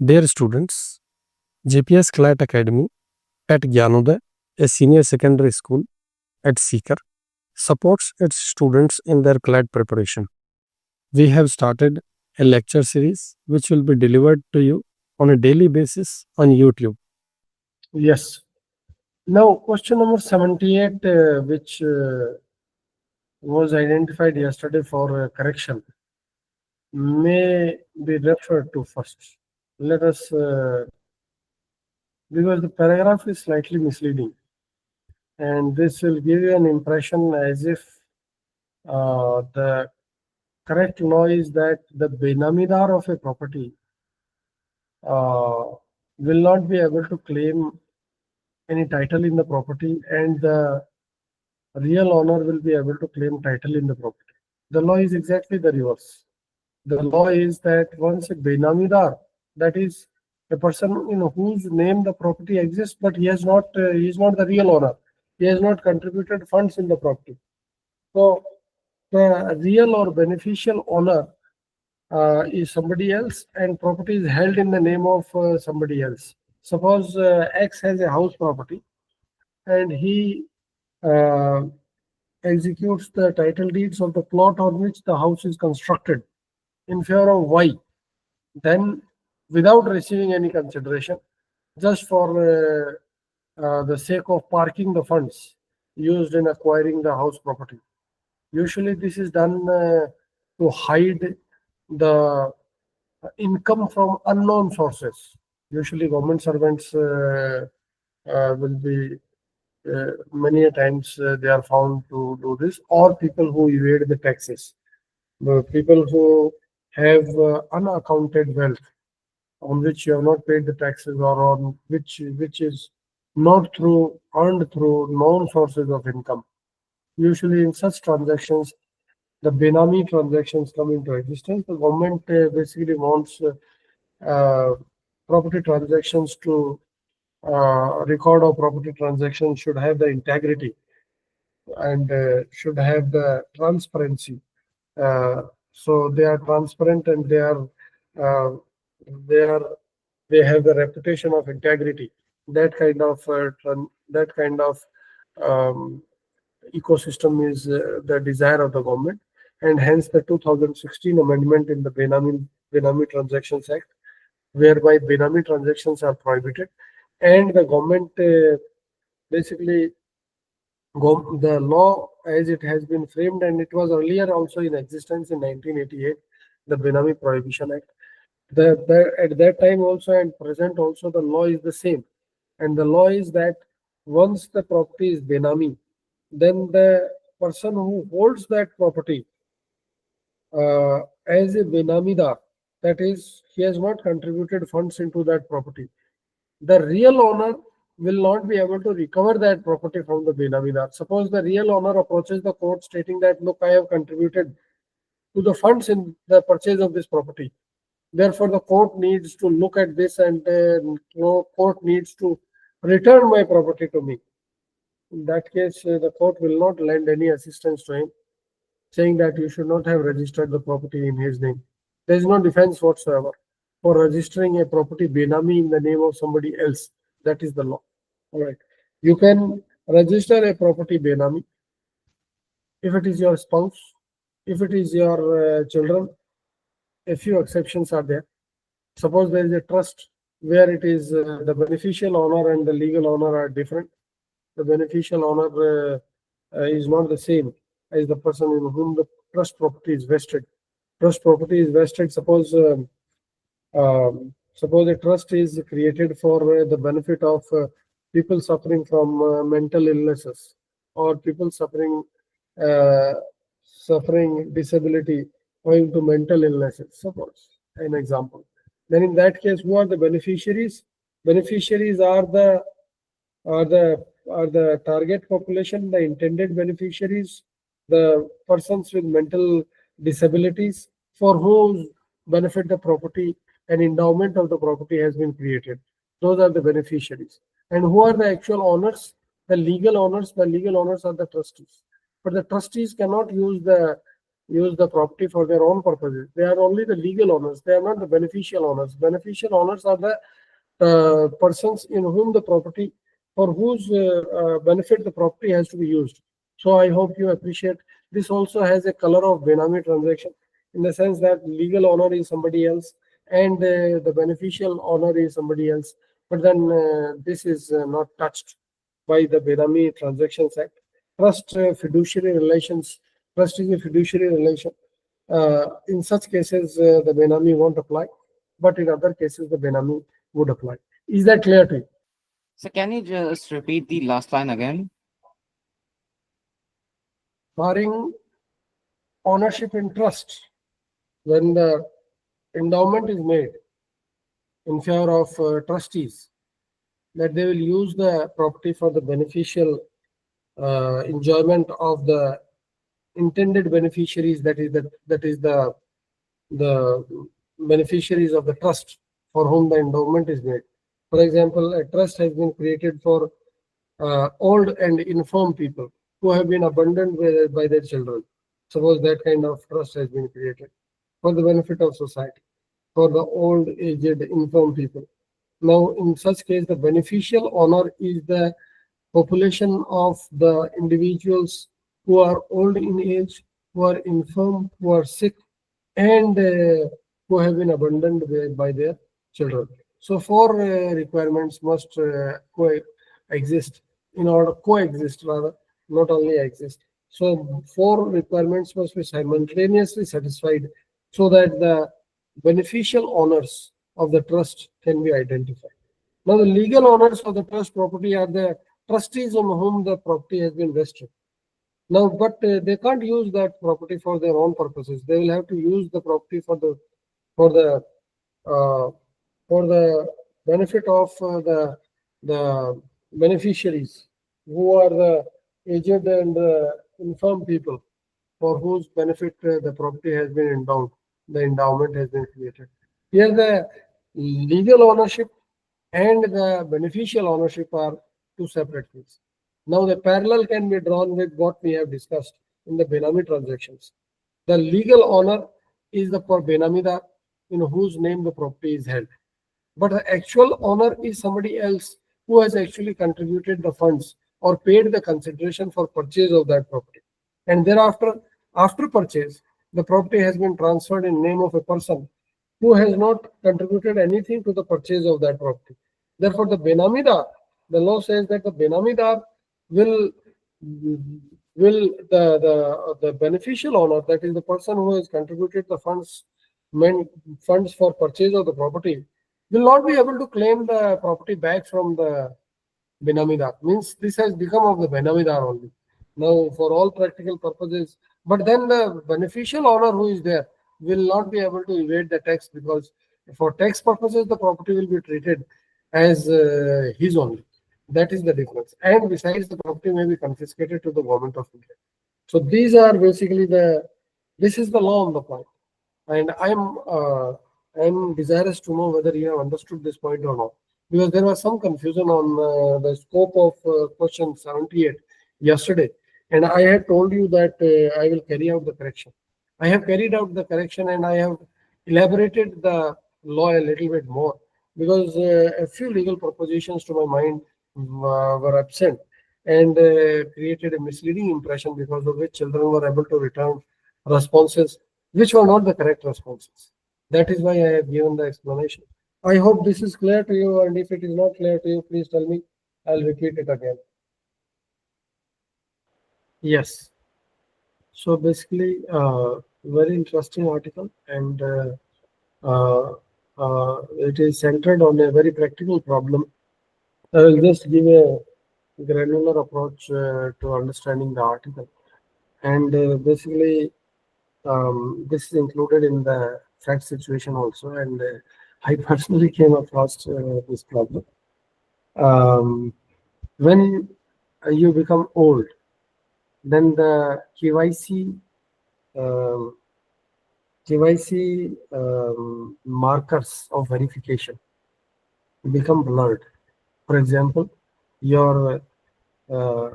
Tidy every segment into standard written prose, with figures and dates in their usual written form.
Dear students, GPS CLAT Academy at Gyanodaya, a senior secondary school at Sikar, supports its students in their CLAT preparation. We have started a lecture series which will be delivered to you on a daily basis on YouTube. Yes. Now, question number 78, which was identified yesterday for correction, may be referred to first. Let us, because the paragraph is slightly misleading, and this will give you an impression as if the correct law is that the benamidar of a property will not be able to claim any title in the property, and the real owner will be able to claim title in the property. The law is exactly the reverse. The law is that once a benamidar, that is a person in whose name the property exists, but he is not the real owner. He has not contributed funds in the property. So the real or beneficial owner is somebody else, and property is held in the name of somebody else. Suppose X has a house property, and he uh, executes the title deeds of the plot on which the house is constructed in favor of Y. Then, without receiving any consideration, just for the sake of parking the funds used in acquiring the house property. Usually, this is done to hide the income from unknown sources. Usually, government servants will be many a times they are found to do this, or people who evade the taxes, the people who have unaccounted wealth on which you have not paid the taxes, or on which is not through earned through known sources of income. Usually, in such transactions, the Benami transactions come into existence. The government basically wants uh, property transactions to record of property transactions should have the integrity and should have the transparency. So they are transparent, and uh, they are they have the reputation of integrity. That kind of um, ecosystem is the desire of the government, and hence the 2016 amendment in the Benami Transactions Act, whereby Benami transactions are prohibited, and the government basically the law as it has been framed, and it was earlier also in existence in 1988, the Benami Prohibition Act. At that time also and present also, the law is the same. And the law is that once the property is Benami, then the person who holds that property as a Benamidar, that is, he has not contributed funds into that property, the real owner will not be able to recover that property from the Benamidar. Suppose the real owner approaches the court stating that, look, I have contributed to the funds in the purchase of this property. Therefore, the court needs to look at this, and court needs to return my property to me. In that case, the court will not lend any assistance to him, saying that you should not have registered the property in his name. There is no defense whatsoever for registering a property Benami in the name of somebody else. That is the law. All right. You can register a property Benami if it is your spouse, if it is your children. A few exceptions are there. Suppose there is a trust where it is the beneficial owner and the legal owner are different. The beneficial owner is not the same as the person in whom the trust property is vested. Trust property is vested. Suppose a trust is created for the benefit of people suffering from mental illnesses, or people uh, suffering disability owing to mental illnesses. Suppose an example. Then in that case, who are the beneficiaries? Beneficiaries are the target population, the intended beneficiaries, the persons with mental disabilities for whose benefit the property and endowment of the property has been created. Those are the beneficiaries. And who are the actual owners? The legal owners. The legal owners are the trustees. But the trustees cannot use the use the property for their own purposes. They are only the legal owners. They are not the beneficial owners. Beneficial owners are the persons in whom the property, for whose benefit the property has to be used. So I hope you appreciate. This also has a color of Benami transaction, in the sense that legal owner is somebody else and the beneficial owner is somebody else. But then this is not touched by the Benami Transactions Act. Trust fiduciary relations. Trust is a fiduciary relation. In such cases, the Benami won't apply, but in other cases, the Benami would apply. Is that clear to you? So can you just repeat the last line again? Barring ownership in trust, when the endowment is made in favor of trustees, that they will use the property for the beneficial enjoyment of the intended beneficiaries, that is the beneficiaries of the trust for whom the endowment is made. For example, a trust has been created for old and infirm people who have been abandoned by their children. Suppose that kind of trust has been created for the benefit of society, for the old, aged, infirm people. Now, in such case, the beneficial owner is the population of the individuals who are old in age, who are infirm, who are sick, and who have been abandoned by their children. So, four requirements must coexist in order coexist rather, not only exist. So, four requirements must be simultaneously satisfied so that the beneficial owners of the trust can be identified. Now, the legal owners of the trust property are the trustees on whom the property has been vested. Now, but they can't use that property for their own purposes. They will have to use the property for the uh, for the benefit of the beneficiaries, who are the aged and infirm people for whose benefit the property has been endowed. The endowment has been created. Here, the legal ownership and the beneficial ownership are two separate things. Now, the parallel can be drawn with what we have discussed in the Benami transactions. The legal owner is the Benamida in whose name the property is held. But the actual owner is somebody else who has actually contributed the funds or paid the consideration for purchase of that property. And thereafter, after purchase, the property has been transferred in name of a person who has not contributed anything to the purchase of that property. Therefore, the law says that the Benamidar will the beneficial owner, that is the person who has contributed the funds for purchase of the property, will not be able to claim the property back from the Benamidar. Means this has become of the Benamidar only. Now, for all practical purposes, but then the beneficial owner who is there will not be able to evade the tax, because for tax purposes, the property will be treated as his only. That is the difference. And besides, the property may be confiscated to the government of India. So these are basically this is the law on the point. And I'm desirous to know whether you have understood this point or not, because there was some confusion on the scope of question 78 yesterday, and I had told you that I will carry out the correction. I have carried out the correction, and I have elaborated the law a little bit more, because a few legal propositions to my mind were absent and created a misleading impression, because of which children were able to return responses which were not the correct responses. That is why I have given the explanation. I hope this is clear to you, and if it is not clear to you, please tell me. I'll repeat it again. Yes. So basically, very interesting article, and uh, it is centered on a very practical problem. I will just give a granular approach to understanding the article, and basically, this is included in the fact situation also, and I personally came across this problem. Um, when you become old, then the um, KYC markers of verification become blurred. For example, your uh,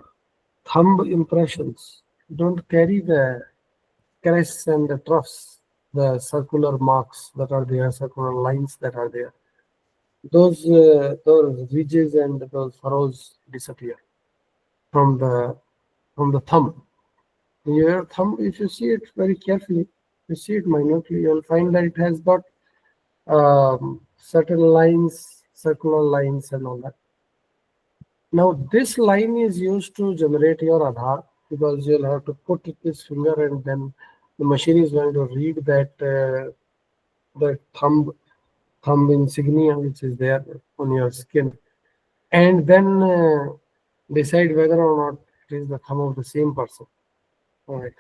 thumb impressions don't carry the crests and the troughs, the circular marks that are there, circular lines that are there, those ridges and those furrows disappear from the thumb. Your thumb, if you see it very carefully, you see it minutely, you'll find that it has got certain lines, circular lines and all that. Now this line is used to generate your Aadhaar, because you'll have to put this finger and then the machine is going to read that the thumb insignia which is there on your skin, and then decide whether or not it is the thumb of the same person. All right.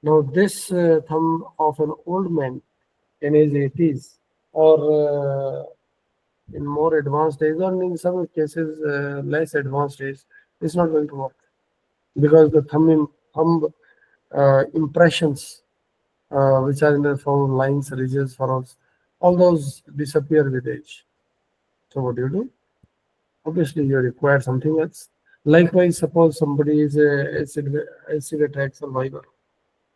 Now this thumb of an old man in his 80s, or in more advanced days, or in some cases less advanced days, it's not going to work, because the thumb impressions, which are in the form of lines, ridges, furrows, all those disappear with age. So what do? Obviously, you require something else. Likewise, suppose somebody is a acid attack survivor,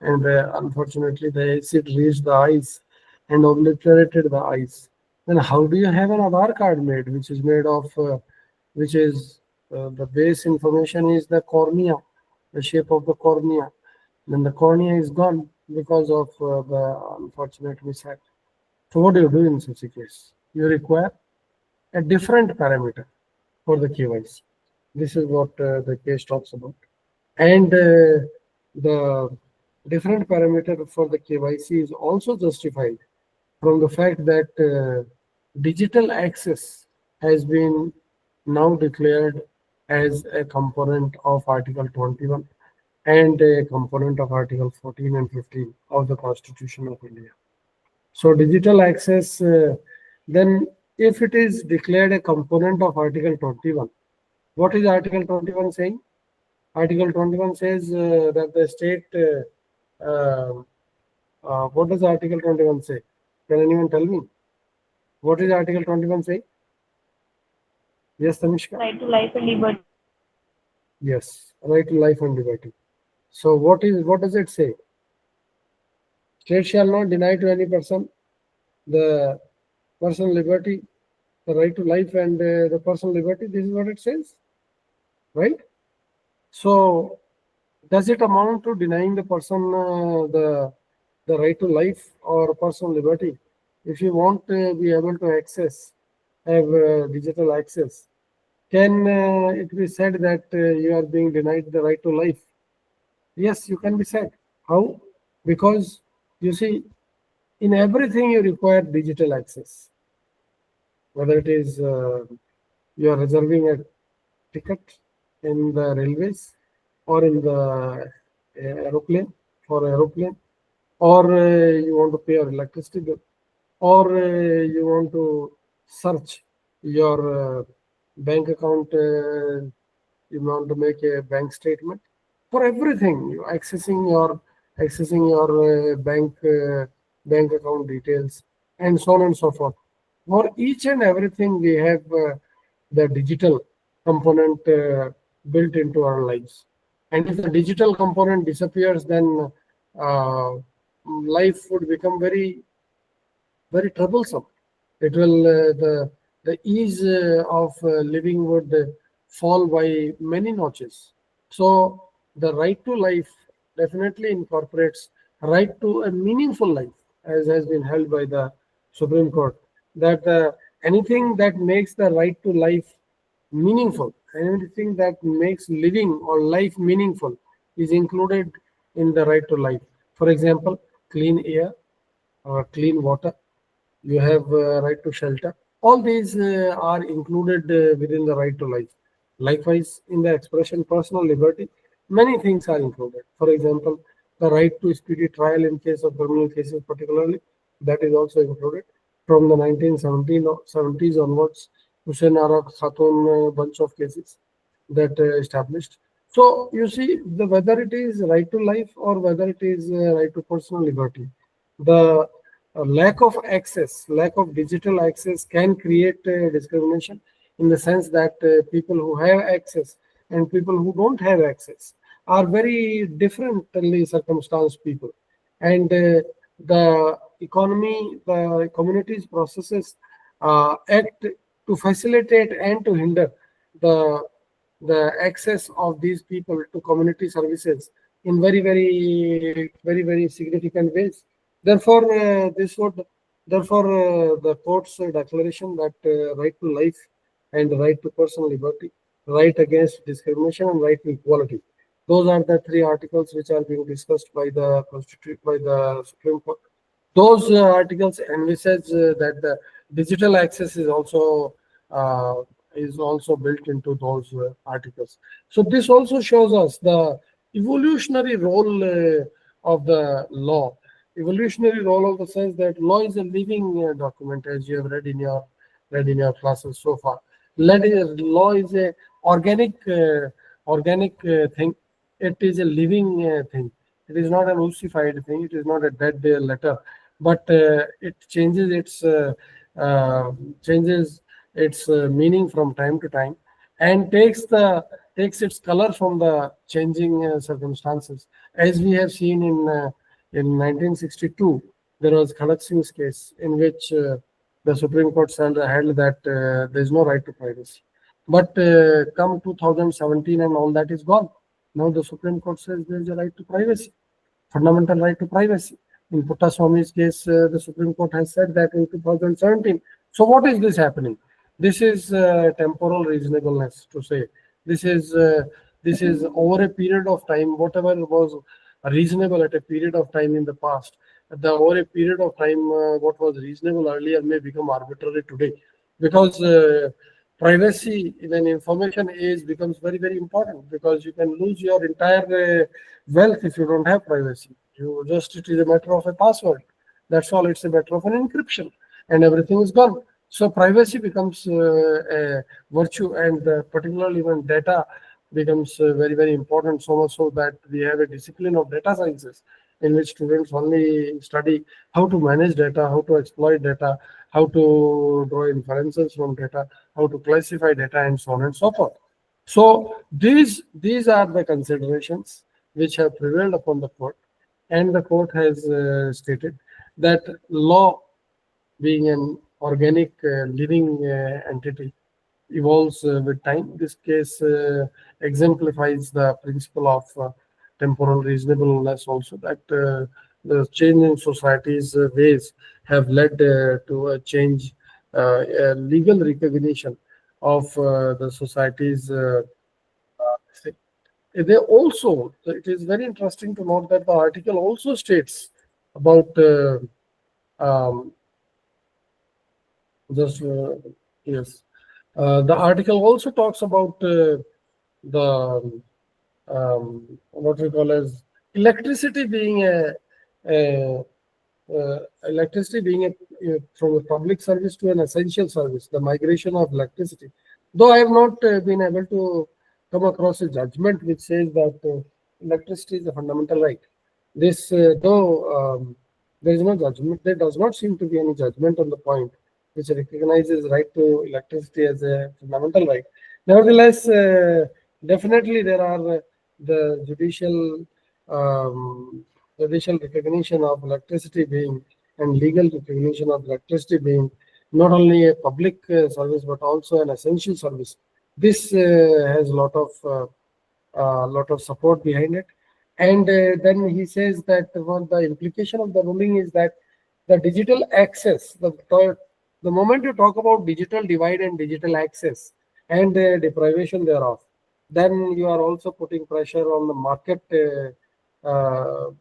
and unfortunately the acid reached the eyes and obliterated the eyes. Then how do you have an Aadhaar card made, which is made of, which is the base information is the cornea, the shape of the cornea. Then the cornea is gone because of the unfortunate mishap. So what do you do in such a case? You require a different parameter for the KYC. This is what the case talks about. And the different parameter for the KYC is also justified from the fact that digital access has been now declared as a component of Article 21 and a component of Article 14 and 15 of the Constitution of India. So digital access, then if it is declared a component of Article 21, what is Article 21 saying? Article 21 says that the state, what does Article 21 say? Can anyone tell me? What is Article 21 say? Yes, Tamishka? Right to life and liberty. Yes, right to life and liberty. So what does it say? State shall not deny to any person the personal liberty, the right to life and the personal liberty. This is what it says, right? So does it amount to denying the person the right to life or personal liberty? If you want to be able to have digital access, can it be said that you are being denied the right to life? Yes, you can be said. How? Because you see, in everything you require digital access. Whether it is you are reserving a ticket in the railways or in the aeroplane, or you want to pay your electricity bill, or you want to search your bank account, you want to make a bank statement. For everything, you accessing your bank account details and so on and so forth. For each and everything, we have the digital component built into our lives. And if the digital component disappears, then life would become very, very troublesome. It will the ease of living would fall by many notches. So the right to life definitely incorporates right to a meaningful life, as has been held by the Supreme Court, that anything that makes the right to life meaningful, anything that makes living or life meaningful is included in the right to life. For example, clean air or clean water, you have right to shelter. All these are included within the right to life. Likewise, in the expression personal liberty, many things are included. For example, the right to speedy trial in case of criminal cases particularly, that is also included. From the 1970s onwards, Hussein Ara Khatun bunch of cases that established. So you see, whether it is right to life or whether it is right to personal liberty, the lack of access, lack of digital access can create discrimination, in the sense that people who have access and people who don't have access are very differently circumstanced people. and the economy, the communities processes act to facilitate and to hinder the access of these people to community services in very significant ways. Therefore, this would therefore the court's declaration that right to life and right to personal liberty, right against discrimination, and right to equality. Those are the three articles which are being discussed by the by the Supreme Court. Those articles envisage that the digital access uh, is also built into those articles. So this also shows us the evolutionary role of the law. Evolutionary role of the sense that law is a living document, as you have read in your classes so far. Law is a organic thing. It is a living thing. It is not an ossified thing. It is not a dead letter, but it uh, changes its meaning from time to time, and takes its color from the changing circumstances. As we have seen in 1962, there was Khadak Singh's case in which the Supreme Court held that there is no right to privacy. But come 2017 and all that is gone. Now the Supreme Court says there is a right to privacy, fundamental right to privacy. In Puttaswamy's case, the Supreme Court has said that in 2017. So what is this happening? This is temporal reasonableness to say. This is uh, this is over a period of time. Whatever was reasonable at a period of time in the past, over a period of time, what was reasonable earlier may become arbitrary today, because privacy in an information age becomes very important, because you can lose your entire wealth if you don't have privacy. You just, it is a matter of a password. That's all. It's a matter of an encryption, and everything is gone. So privacy becomes a virtue, and particularly when data becomes very important. So much so that we have a discipline of data sciences in which students only study how to manage data, how to exploit data, how to draw inferences from data, how to classify data, and so on and so forth. So these are the considerations which have prevailed upon the court, and the court has stated that law, being an organic living entity, evolves with time. This case exemplifies the principle of temporal reasonableness also, that the change in society's ways have led to a change, a legal recognition of the society's thing. They also, it is very interesting to note that the article also states about um, just yes, the article also talks about the what we call as electricity being a electricity being from a public service to an essential service, the migration of electricity. Though I have not been able to come across a judgment which says that electricity is a fundamental right. This, though there is no judgment, there does not seem to be any judgment on the point which recognizes right to electricity as a fundamental right. Nevertheless, definitely there are the judicial recognition of electricity being, and legal recognition of electricity being, not only a public service but also an essential service. This has a lot of support behind it. And then he says that the implication of the ruling is that the digital access, the moment you talk about digital divide and digital access and deprivation thereof, then you are also putting pressure on the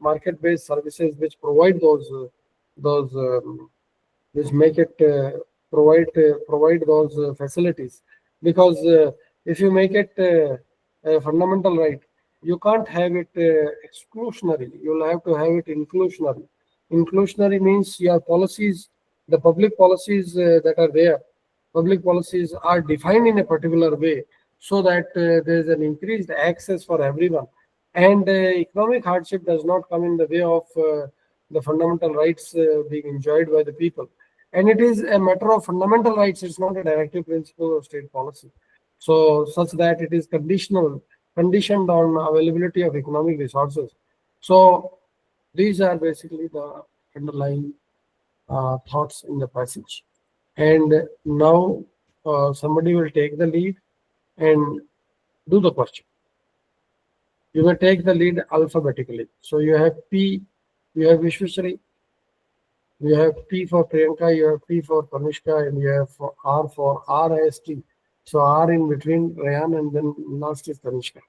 market-based services which provide those which make it provide those facilities. Because if you make it a fundamental right, you can't have it exclusionary. You'll have to have it inclusionary. Inclusionary means your policies, the public policies that are there, public policies are defined in a particular way so that there is an increased access for everyone, and economic hardship does not come in the way of the fundamental rights being enjoyed by the people. And it is a matter of fundamental rights. It's not a directive principle of state policy. So such that it is conditioned on availability of economic resources. So These are basically the underlying thoughts in the passage. And now somebody will take the lead and do the question. You may take the lead alphabetically. So you have P, you have Vishwashri, you have P for Priyanka, you have P for Tanishka, and you have R for RIST. So R in between Rayan and then last is Tanishka.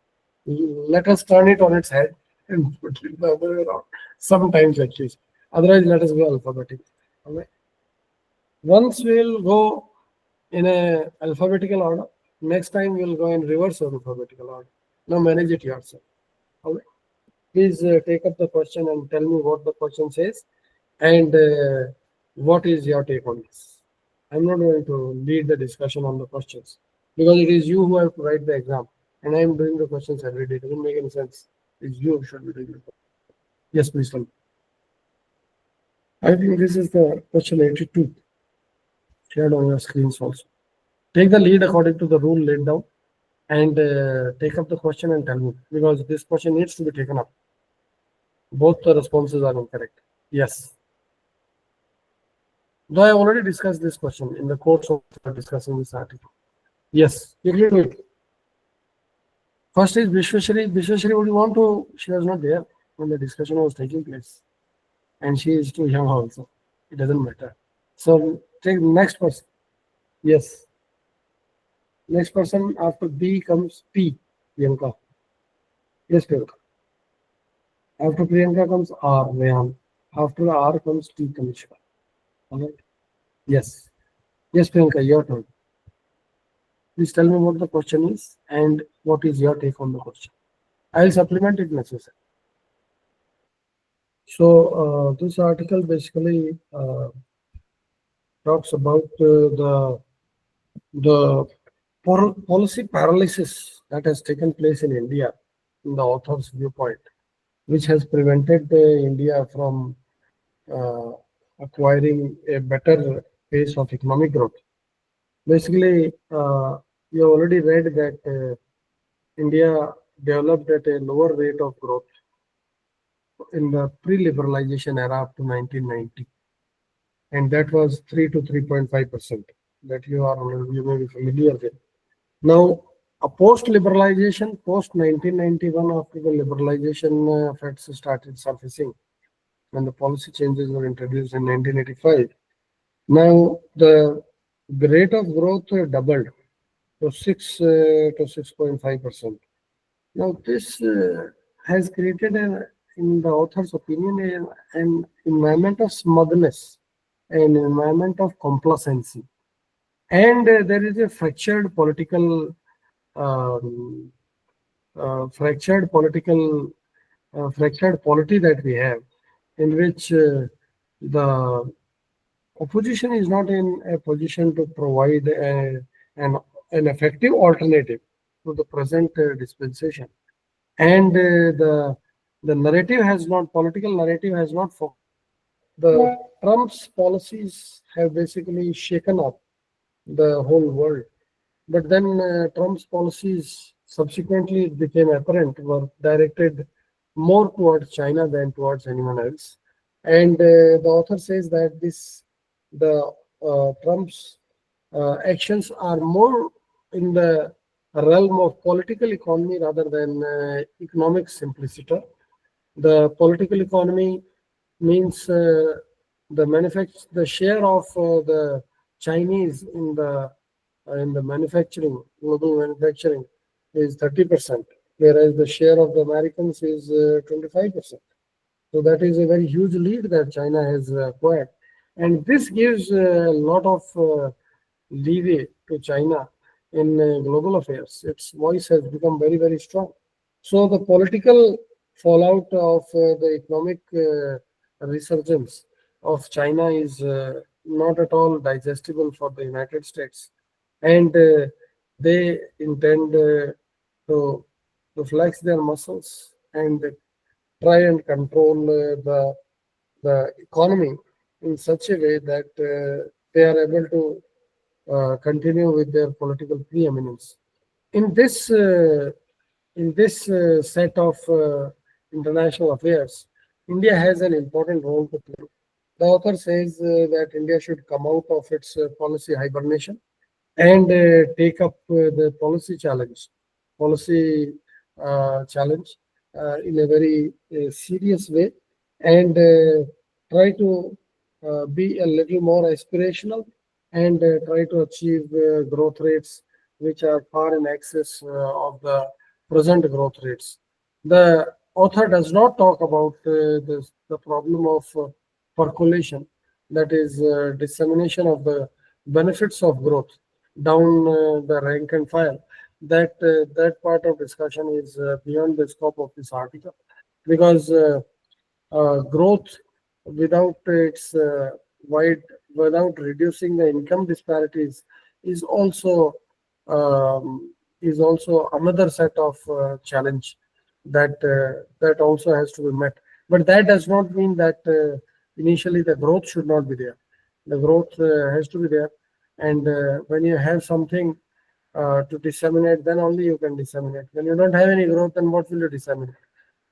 Let us turn it on its head and put it the other way around. Sometimes at least. Otherwise, let us go alphabetic. Okay. Once we'll go in a alphabetical order, next time we'll go in reverse alphabetical order. Now manage it yourself. Okay. Please take up the question and tell me what the question says and what is your take on this. I'm not going to lead the discussion on the questions because it is you who have to write the exam and I'm doing the questions every day. It doesn't make any sense. It's you who should be doing the question. Yes, please tell me. I think this is the question 82 shared on your screens also. Take the lead according to the rule laid down and take up the question and tell me because this question needs to be taken up. Both the responses are incorrect. Yes. Though I already discussed this question in the course of discussing this article. Yes, you can do it. First is Vishwashri. Vishwashri, would you want to? She was not there when the discussion was taking place. And she is too young also. It doesn't matter. So take next person. Yes. Next person after B comes P. Priyanka. Yes, Priyanka. After Priyanka comes R. Rayan. After R comes T. Kanishka. Alright. Yes. Yes, Priyanka, your turn. Please tell me what the question is and what is your take on the question. I will supplement it necessary. So this article basically talks about the policy paralysis that has taken place in India in the author's viewpoint, which has prevented India from acquiring a better pace of economic growth. Basically, you already read that India developed at a lower rate of growth in the pre-liberalization era up to 1990, and that was 3 to 3.5% that you may be familiar with. Now, a post-liberalization, post 1991, after the liberalization effects started surfacing, when the policy changes were introduced in 1985, now the rate of growth doubled to 6 to 6.5%. Now, this has created, in the author's opinion, an environment of smugness, an environment of complacency, and there is a um, fractured political, fractured polity that we have, in which the opposition is not in a position to provide an effective alternative to the present dispensation. And the narrative has not, political narrative has not focused. The Trump's policies have basically shaken up the whole world. But then Trump's policies subsequently it became apparent were directed more towards China than towards anyone else. And the author says that the Trump's actions are more in the realm of political economy rather than economic simplicity. The political economy means the share of the Chinese in the manufacturing, global manufacturing, is 30%, whereas the share of the Americans is 25%. So that is a very huge lead that China has acquired. And this gives a lot of leeway to China in global affairs. Its voice has become very, very strong. So the political fallout of the economic resurgence of China is not at all digestible for the United States. And they intend to flex their muscles and try and control the economy in such a way that they are able to continue with their political preeminence. In this set of international affairs, India has an important role to play. The author says that India should come out of its policy hibernation and take up the policy challenge in a very serious way, and try to be a little more aspirational, and try to achieve growth rates which are far in excess of the present growth rates. The author does not talk about the problem of percolation, that is dissemination of the benefits of growth down the rank and file. That part of discussion is beyond the scope of this article, because growth without its wide without reducing the income disparities is also another set of challenge that also has to be met. But that does not mean that initially the growth should not be there. The growth has to be there, and when you have something to disseminate, then only you can disseminate. When you don't have any growth, then what will you disseminate?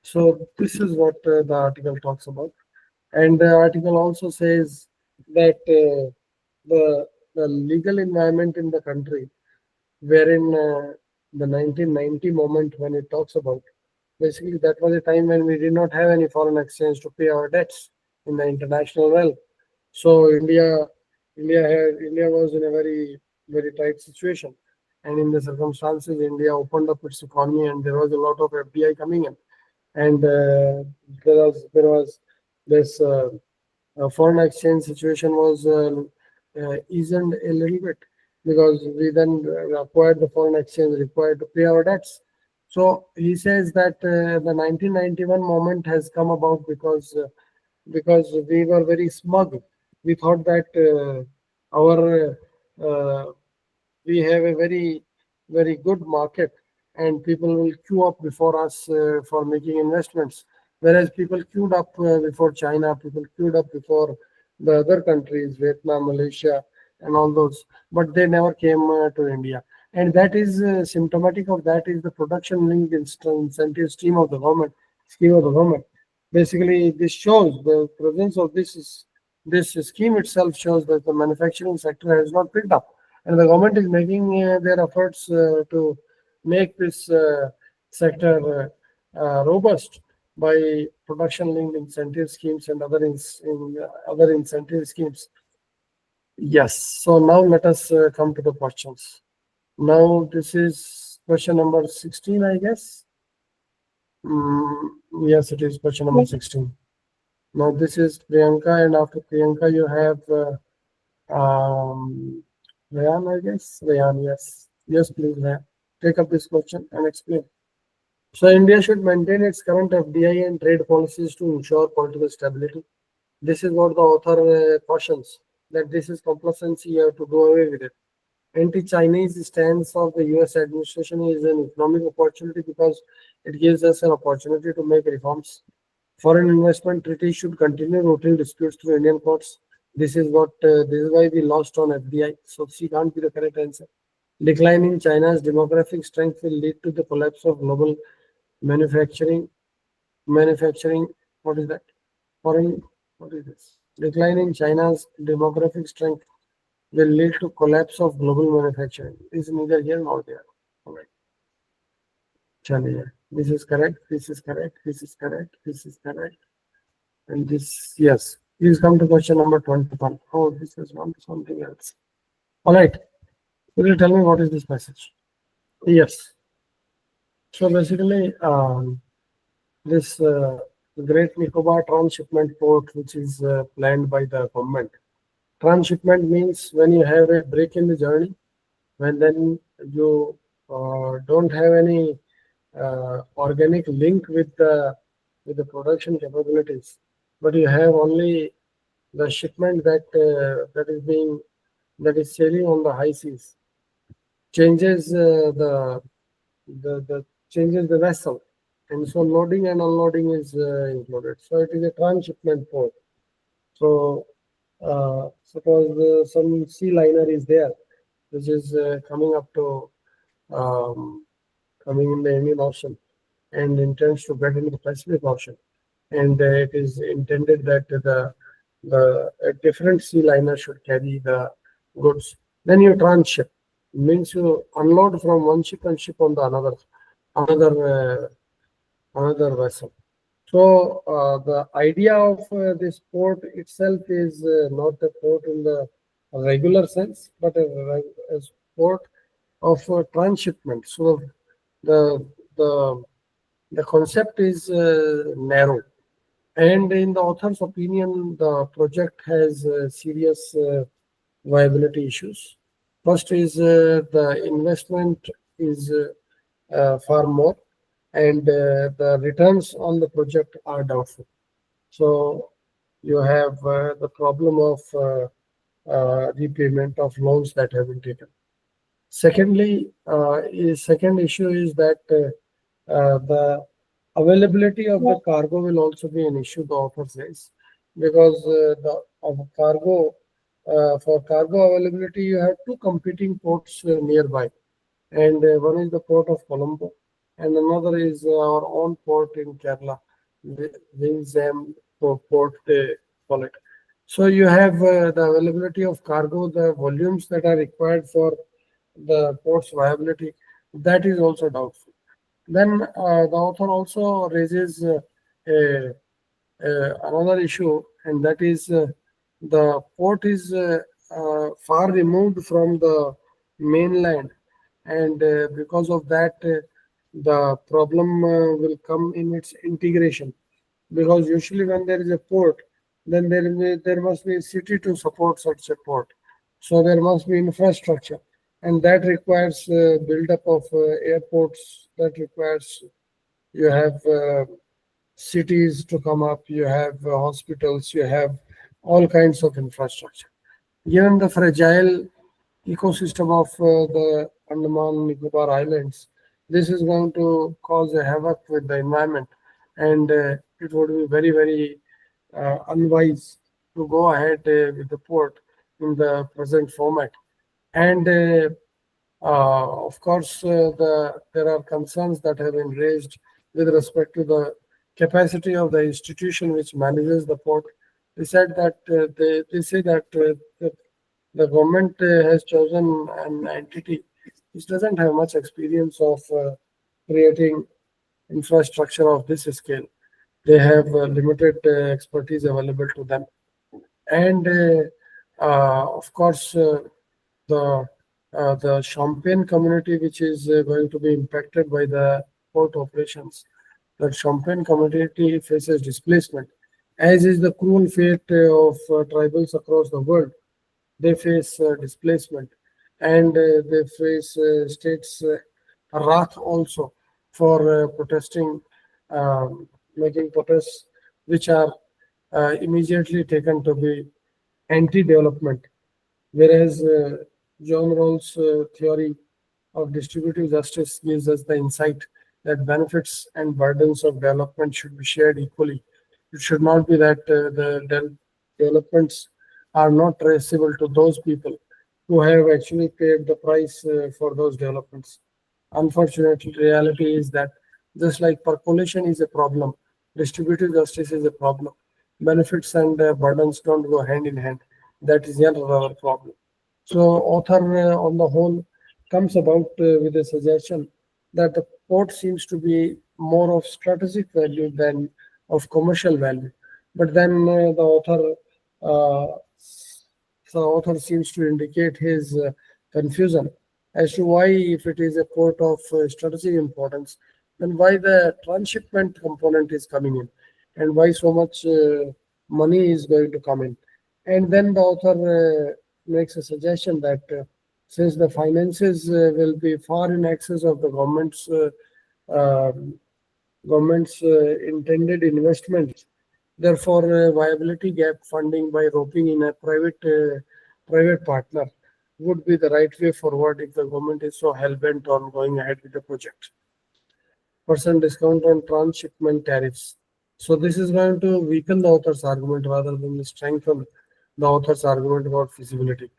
So this is what the article talks about, and the article also says that the legal environment in the country, wherein the 1990 moment, when it talks about, basically that was a time when we did not have any foreign exchange to pay our debts in the international realm. So India was in a very tight situation, and in the circumstances, India opened up its economy, and there was a lot of FDI coming in, and there was this foreign exchange situation was eased a little bit, because we then acquired the foreign exchange required to pay our debts. So he says that the 1991 moment has come about because we were very smug. We thought that our we have a very good market, and people will queue up before us for making investments, whereas people queued up before China, people queued up before the other countries, Vietnam, Malaysia, and all those, but they never came to India. And that is symptomatic of that is the production linked incentive scheme of the government. Basically, this shows the presence of this scheme itself shows that the manufacturing sector has not picked up, and the government is making their efforts to make this sector robust by production linked incentive schemes and other incentive schemes. Yes. So now let us come to the questions. Now this is question number 16, I guess. Yes, it is question number 16. Now this is Priyanka, and after Priyanka you have Rayan, I guess. Rayan, yes. Yes, please, Rayan. Take up this question and explain. So India should maintain its current FDI and trade policies to ensure political stability. This is what the author cautions, that this is complacency, you have to do away with it. Anti-Chinese stance of the US administration is an economic opportunity, because it gives us an opportunity to make reforms. Foreign investment treaties should continue routine disputes through Indian courts. This is why we lost on FDI. So C can't be the correct answer. Decline in China's demographic strength will lead to the collapse of global manufacturing. What is that? Foreign. What is this? Decline in China's demographic strength will lead to collapse of global manufacturing. Is neither here nor there. All right. Chaliye. This is correct. This is correct. This is correct. This is correct. And this, yes. Please come to question number 21. Oh, this is something else. All right. Will you tell me what is this message? Yes. So basically, this Great Nicobar transshipment port, which is planned by the government. Transshipment means when you have a break in the journey, when then you don't have any organic link with the production capabilities, but you have only the shipment that is sailing on the high seas, changes the changes the vessel, and so loading and unloading is included. So it is a transshipment port. So suppose some sea liner is there, which is coming up to coming in the Indian Ocean and intends to get into the Pacific Ocean. and it is intended that the a different sea liner should carry the goods. Then you transship, means you unload from one ship and ship on the another another vessel. So the idea of this port itself is not a port in the regular sense, but a port of transshipment. So the the the concept is narrow, and in the author's opinion, the project has serious viability issues. First is the investment is far more, and the returns on the project are doubtful. So you have the problem of repayment of loans that have been taken. Secondly, second issue is that the availability of the cargo will also be an issue, the author says, because the of cargo for cargo availability, you have two competing ports nearby, and one is the port of Colombo, and another is our own port in Kerala, Vizag port they call it. So you have the availability of cargo, the volumes that are required for the port's viability, that is also doubtful. Then the author also raises a, another issue, and that is the port is far removed from the mainland, and because of that, the problem will come in its integration. Because usually, when there is a port, then there must be a city to support such a port. So there must be infrastructure, and that requires build-up of airports. That requires you have cities to come up, you have hospitals, you have all kinds of infrastructure. Given the fragile ecosystem of the Andaman Nicobar Islands, this is going to cause a havoc with the environment, and it would be very, very unwise to go ahead with the port in the present format. And of course, there are concerns that have been raised with respect to the capacity of the institution which manages the port. They said that they say that the government has chosen an entity which doesn't have much experience of creating infrastructure of this scale. They have limited expertise available to them, and of course, the the Champagne community, which is going to be impacted by the port operations, that Champagne community faces displacement, as is the cruel fate of tribals across the world. They face displacement, and they face states wrath also for protesting, making protests which are immediately taken to be anti-development. Whereas John Rawls' theory of distributive justice gives us the insight that benefits and burdens of development should be shared equally. It should not be that developments are not traceable to those people who have actually paid the price for those developments. Unfortunately, reality is that just like percolation is a problem, distributive justice is a problem. Benefits and burdens don't go hand in hand. That is yet another problem. So, author on the whole comes about with a suggestion that the port seems to be more of strategic value than of commercial value. But then uh, the author seems to indicate his confusion as to why, if it is a port of strategic importance, then why the transshipment component is coming in, and why so much money is going to come in. And then the author makes a suggestion that since the finances will be far in excess of the um, government's intended investments, therefore viability gap funding by roping in a private partner would be the right way forward if the government is so hell bent on going ahead with the project. Percent discount on transshipment tariffs. So this is going to weaken the author's argument rather than strengthen the author's argument about feasibility.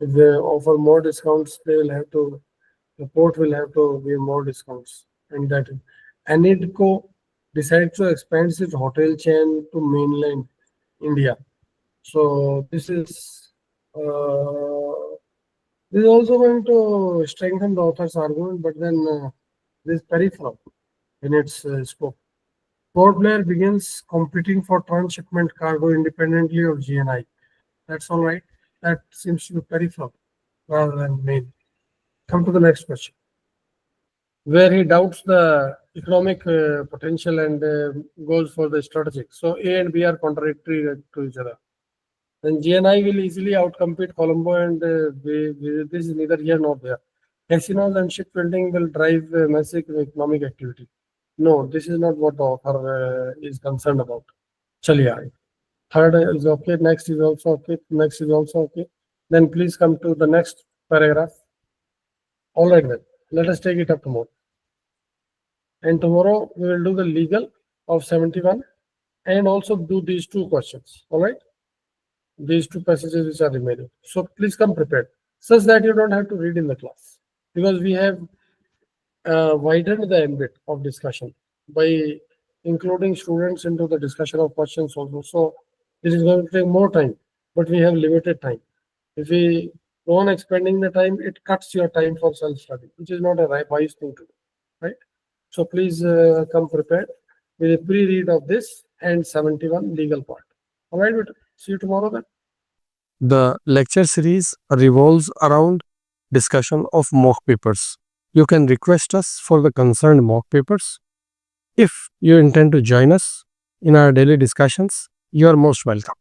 If they offer more discounts, they will have to, the port will have to give more discounts. And that ANIDCO decides to expand its hotel chain to mainland India. So this is also going to strengthen the author's argument, but then this is peripheral in its scope. Port Blair begins competing for transshipment cargo independently of GNI. That's all right. That seems to be peripheral rather than main. Come to the next question, where he doubts the economic potential and goes for the strategic. So A and B are contradictory to each other. Then GNI will easily outcompete Colombo, and this is neither here nor there. Casinos and shipbuilding will drive massive economic activity. No, this is not what the author is concerned about. Chaliye aaye. Third is okay. Next is also okay. Next is also okay. Then please come to the next paragraph. All right, then let us take it up tomorrow. And tomorrow we will do the legal of 71 and also do these two questions. All right. These two passages which are remaining. So please come prepared, such that you don't have to read in the class, because we have widened the ambit of discussion by including students into the discussion of questions also. So this is going to take more time, but we have limited time. If we go on expanding the time, it cuts your time for self-study, which is not a wise thing to do, right? So please come prepared with a pre-read of this and 71 legal part. All right, see you tomorrow then. The lecture series revolves around discussion of mock papers. You can request us for the concerned mock papers. If you intend to join us in our daily discussions, you are most welcome.